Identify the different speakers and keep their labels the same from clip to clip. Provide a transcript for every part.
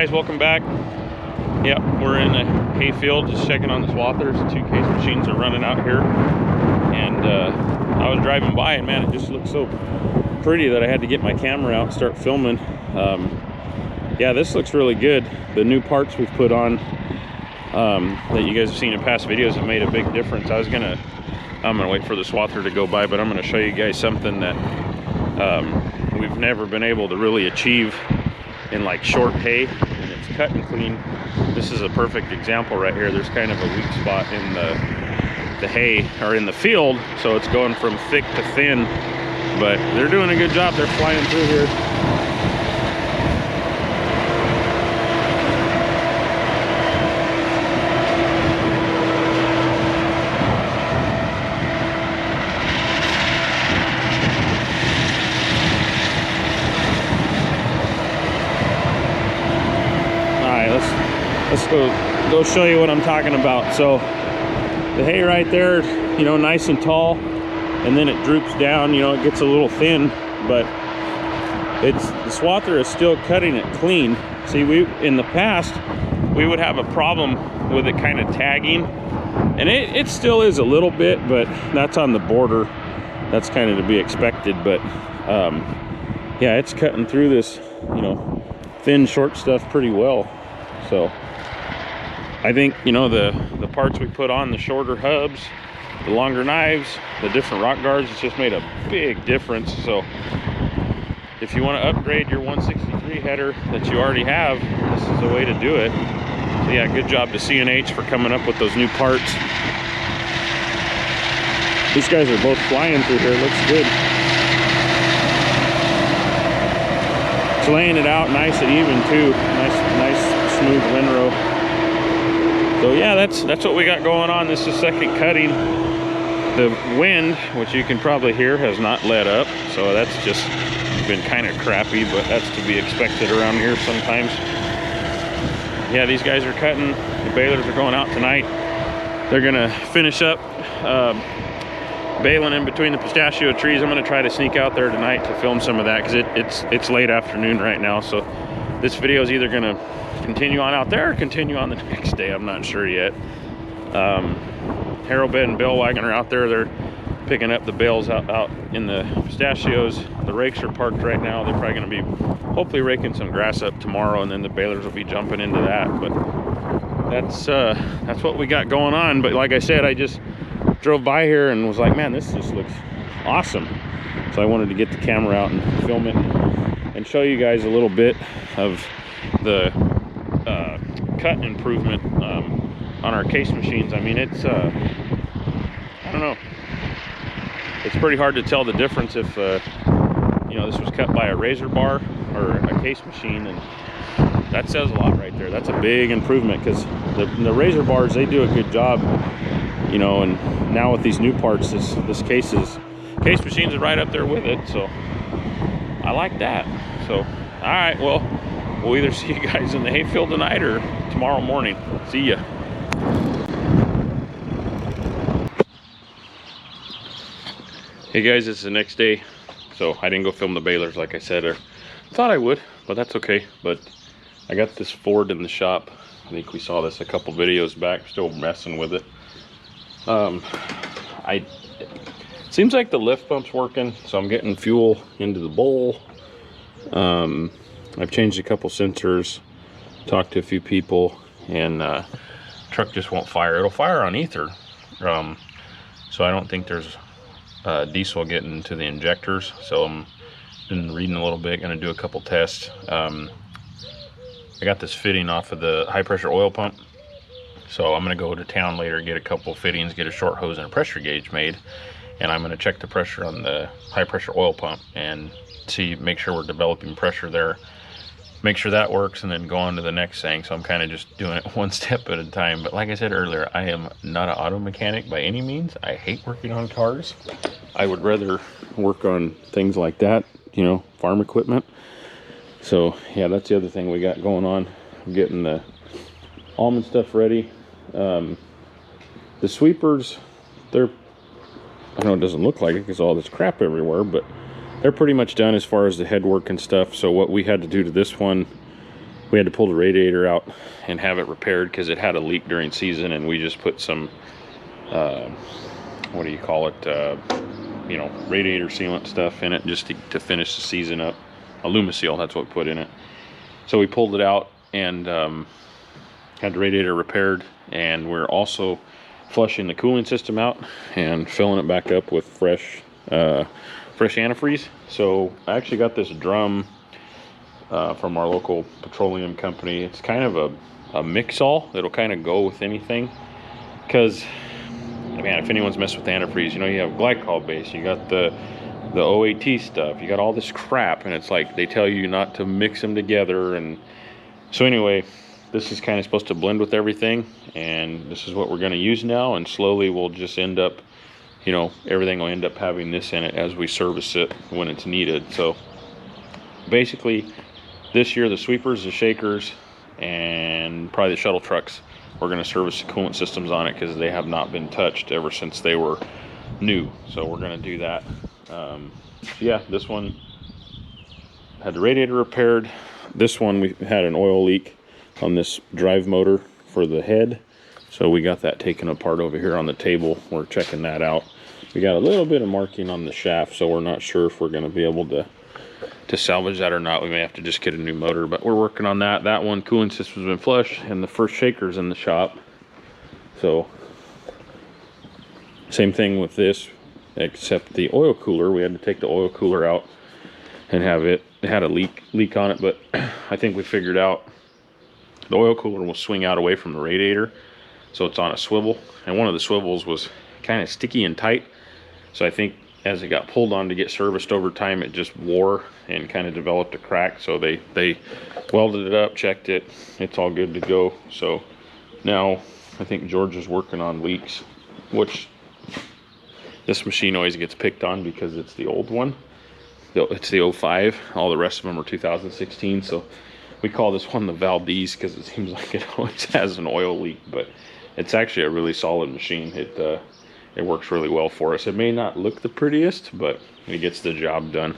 Speaker 1: guys, welcome back. Yep, we're in the hayfield just checking on the Swathers. 2 case machines are running out here, and I was driving by and man, it just looked so pretty that I had to get my camera out and start filming. Yeah, this looks really good. The new parts we've put on that you guys have seen in past videos have made a big difference. I'm gonna wait for the Swather to go by, but I'm gonna show you guys something that we've never been able to really achieve in like short hay, and it's cut and clean. This is a perfect example right here. There's kind of a weak spot in the hay, or in the field, so it's going from thick to thin, but they're doing a good job. They're flying through here. Let's go show you what I'm talking about. So the hay right there, you know, nice and tall, and then it droops down, you know, it gets a little thin, but the Swather is still cutting it clean. See, in the past we would have a problem with it kind of tagging, and it still is a little bit, but that's on the border. That's kind of to be expected. But yeah, it's cutting through this, you know, thin short stuff pretty well. So I think, you know, the parts we put on, the shorter hubs, the longer knives, the different rock guards, it's just made a big difference. So if you want to upgrade your 163 header that you already have, this is the way to do it. So yeah, good job to C&H for coming up with those new parts. These guys are both flying through here. It looks good. It's laying it out nice and even too. Nice smooth windrow. So yeah, that's what we got going on. This is second cutting. The wind, which you can probably hear, has not let up, so that's just been kind of crappy, but that's to be expected around here sometimes. Yeah, these guys are cutting. The balers are going out tonight. They're gonna finish up baling in between the pistachio trees. I'm gonna try to sneak out there tonight to film some of that, because it's late afternoon right now. So this video is either gonna continue on out there or continue on the next day. I'm not sure yet. Harrow Bed and Bale Wagon are out there. They're picking up the bales out in the pistachios. The rakes are parked right now. They're probably going to be hopefully raking some grass up tomorrow, and then the balers will be jumping into that. But that's what we got going on. But like I said, I just drove by here and was like, man, this just looks awesome. So I wanted to get the camera out and film it and show you guys a little bit of the cut improvement on our case machines. I mean, it's I don't know, it's pretty hard to tell the difference if you know, this was cut by a razor bar or a case machine, and that says a lot right there. That's a big improvement, because the razor bars, they do a good job, you know, and now with these new parts, this case machines are right up there with it, so I like that. So all right, well, we'll either see you guys in the hayfield tonight or tomorrow morning. See ya. Hey guys, it's the next day. So I didn't go film the balers like I said, or thought I would, but that's okay. But I got this Ford in the shop. I think we saw this a couple videos back, still messing with it. It seems like the lift pump's working, so I'm getting fuel into the bowl. I've changed a couple sensors, talked to a few people, and truck just won't fire. It'll fire on ether, so I don't think there's diesel getting to the injectors. So I'm been reading a little bit, gonna do a couple tests. I got this fitting off of the high pressure oil pump, so I'm gonna go to town later, get a couple fittings, get a short hose and a pressure gauge made, and I'm gonna check the pressure on the high pressure oil pump and make sure we're developing pressure there, make sure that works, and then go on to the next thing. So I'm kind of just doing it one step at a time. But like I said earlier, I am not an auto mechanic by any means. I hate working on cars. I would rather work on things like that, you know, farm equipment. So yeah, that's the other thing we got going on. I'm getting the almond stuff ready. The sweepers, I know it doesn't look like it because all this crap everywhere, but they're pretty much done as far as the head work and stuff. So what we had to do to this one we had to pull the radiator out and have it repaired because it had a leak during season, and we just put some what do you call it, you know, radiator sealant stuff in it just to finish the season up. Alumaseal, that's what we put in it. So we pulled it out and had the radiator repaired, and we're also flushing the cooling system out and filling it back up with fresh antifreeze. So I actually got this drum from our local petroleum company. It's kind of a mix-all. It'll kind of go with anything, because man, if anyone's messed with antifreeze, you know, you have glycol base, you got the OAT stuff, you got all this crap, and it's like they tell you not to mix them together. And so anyway, this is kind of supposed to blend with everything, and this is what we're going to use now, and slowly we'll just end up, you know, everything will end up having this in it as we service it when it's needed. So basically this year, the sweepers, the shakers, and probably the shuttle trucks, we're going to service the coolant systems on it because they have not been touched ever since they were new. So we're going to do that. Yeah, this one had the radiator repaired. This one, we had an oil leak on this drive motor for the head, so we got that taken apart over here on the table. We're checking that out. We got a little bit of marking on the shaft, so we're not sure if we're going to be able to salvage that or not. We may have to just get a new motor, but we're working on that. That one, cooling system's been flushed, and the first shaker's in the shop. So same thing with this, except the oil cooler, we had to take the oil cooler out and have it had a leak on it, but I think we figured out the oil cooler will swing out away from the radiator, so it's on a swivel, and one of the swivels was kind of sticky and tight, so I think as it got pulled on to get serviced over time, it just wore and kind of developed a crack. So they welded it up, checked it, it's all good to go. So now I think George is working on leaks, which this machine always gets picked on because it's the old one. It's the 05. All the rest of them are 2016. So we call this one the Valdez because it seems like it always has an oil leak, but it's actually a really solid machine. It works really well for us. It may not look the prettiest, but it gets the job done.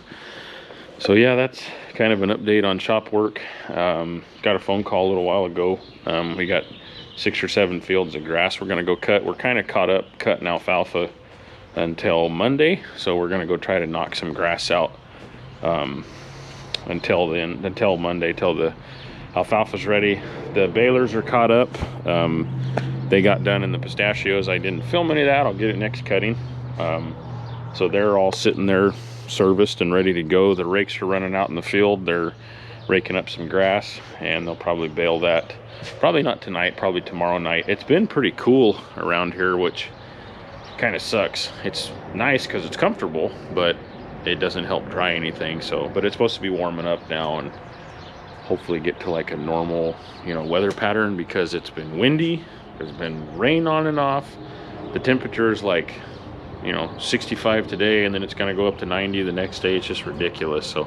Speaker 1: So yeah, that's kind of an update on shop work. Got a phone call a little while ago. We got 6 or 7 fields of grass we're gonna go cut. We're kind of caught up cutting alfalfa until Monday, so we're gonna go try to knock some grass out until Monday, till the alfalfa's ready. The balers are caught up. They got done in the pistachios. I didn't film any of that. I'll get it next cutting. So they're all sitting there serviced and ready to go. The rakes are running out in the field. They're raking up some grass, and they'll probably bale that. Probably not tonight, probably tomorrow night. It's been pretty cool around here, which kind of sucks. It's nice because it's comfortable, but it doesn't help dry anything. So, but it's supposed to be warming up now and hopefully get to like a normal, you know, weather pattern, because it's been windy. There's been rain on and off. The temperature is like, you know, 65 today, and then it's going to go up to 90 the next day. It's just ridiculous. So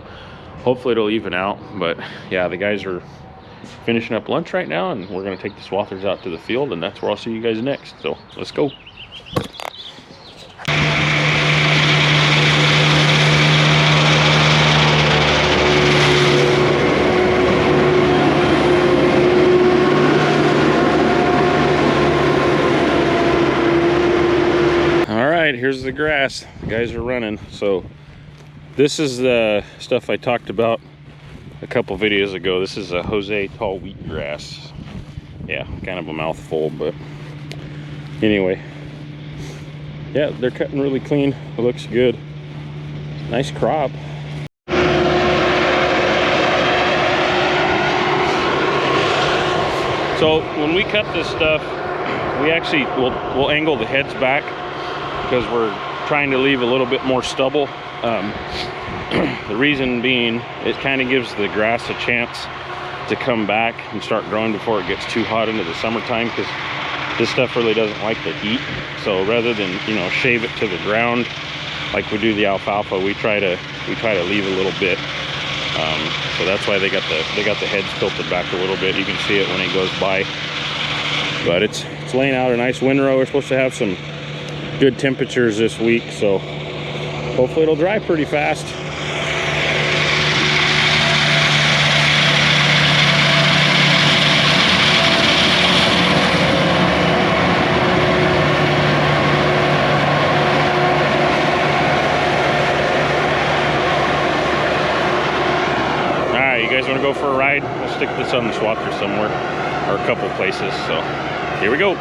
Speaker 1: hopefully it'll even out. But yeah, the guys are finishing up lunch right now, and we're going to take the Swathers out to the field, and that's where I'll see you guys next. So let's go. Here's the grass. The guys are running. So this is the stuff I talked about a couple videos ago. This is a Jose tall wheatgrass. Yeah, kind of a mouthful, but anyway, yeah, they're cutting really clean. It looks good. Nice crop. So when we cut this stuff, we actually we'll angle the heads back, because we're trying to leave a little bit more stubble. The reason being, it kind of gives the grass a chance to come back and start growing before it gets too hot into the summertime, because this stuff really doesn't like the heat. So rather than, you know, shave it to the ground like we do the alfalfa, we try to leave a little bit. So that's why they got the heads tilted back a little bit. You can see it when it goes by. But it's laying out a nice windrow. We're supposed to have some good temperatures this week, so hopefully it'll dry pretty fast. want to go for a ride? We'll stick this on the Swathers somewhere, or a couple places. So here we go.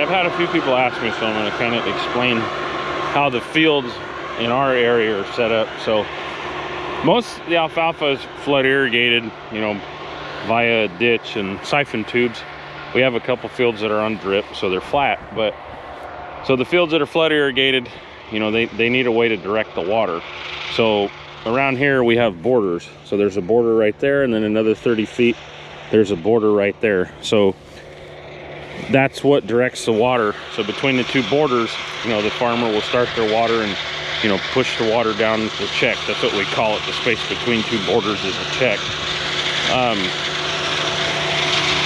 Speaker 1: I've had a few people ask me, so I'm going to kind of explain how the fields in our area are set up. So most of the alfalfa is flood irrigated, you know, via a ditch and siphon tubes. We have a couple fields that are on drip, so they're flat. But so the fields that are flood irrigated, you know, they need a way to direct the water. So around here we have borders. So there's a border right there, and then another 30 feet there's a border right there. So that's what directs the water. So between the two borders, you know, the farmer will start their water and, you know, push the water down the check. That's what we call it. The space between two borders is a check.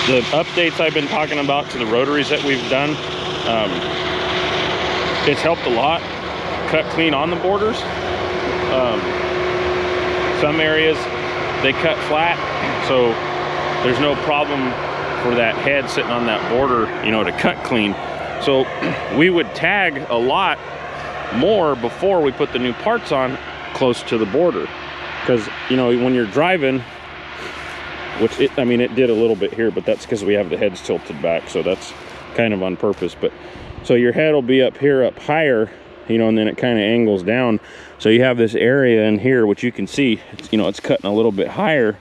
Speaker 1: The updates I've been talking about to the rotaries that we've done, it's helped a lot. Cut clean on the borders. Some areas they cut flat, so there's no problem for that head sitting on that border, you know, to cut clean. So we would tag a lot more before we put the new parts on close to the border, because, you know, when you're driving, which I mean it did a little bit here, but that's because we have the heads tilted back, so that's kind of on purpose. But so your head will be up here, up higher, you know, and then it kind of angles down, so you have this area in here which you can see, you know, it's cutting a little bit higher.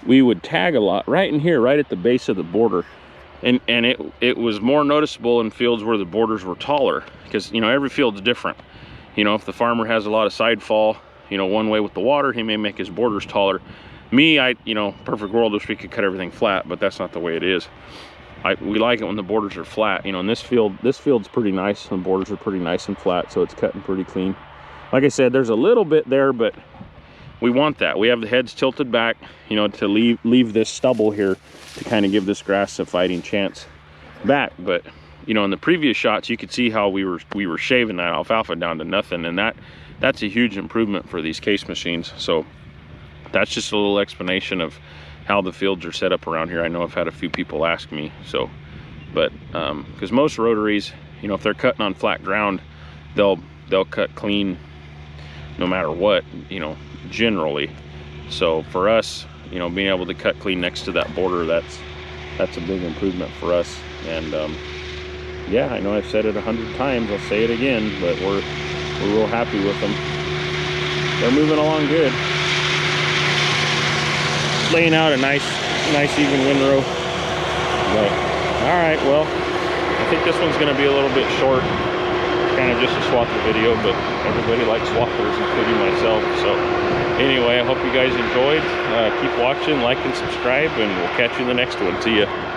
Speaker 1: We would tag a lot right in here, right at the base of the border, and it was more noticeable in fields where the borders were taller, because, you know, every field's different. You know, if the farmer has a lot of side fall, you know, one way with the water, he may make his borders taller. Me, you know, perfect world if we could cut everything flat, but that's not the way it is. We like it when the borders are flat. You know, in this field's pretty nice, and the borders are pretty nice and flat, so it's cutting pretty clean. Like I said, there's a little bit there, but we want that. We have the heads tilted back, you know, to leave this stubble here to kind of give this grass a fighting chance back. But, you know, in the previous shots, you could see how we were shaving that alfalfa down to nothing, and that's a huge improvement for these case machines. So that's just a little explanation of how the fields are set up around here. I know I've had a few people ask me, so, but because most rotaries, you know, if they're cutting on flat ground, they'll cut clean no matter what, you know, generally. So for us, you know, being able to cut clean next to that border, that's a big improvement for us. And yeah, I know I've said it 100 times, I'll say it again, but we're real happy with them. They're moving along good, laying out a nice even windrow. But all right, well, I think this one's going to be a little bit short. Kind of just a Swather video, but everybody likes Swathers, including myself. So anyway, I hope you guys enjoyed. Keep watching, like and subscribe, and we'll catch you in the next one. See ya.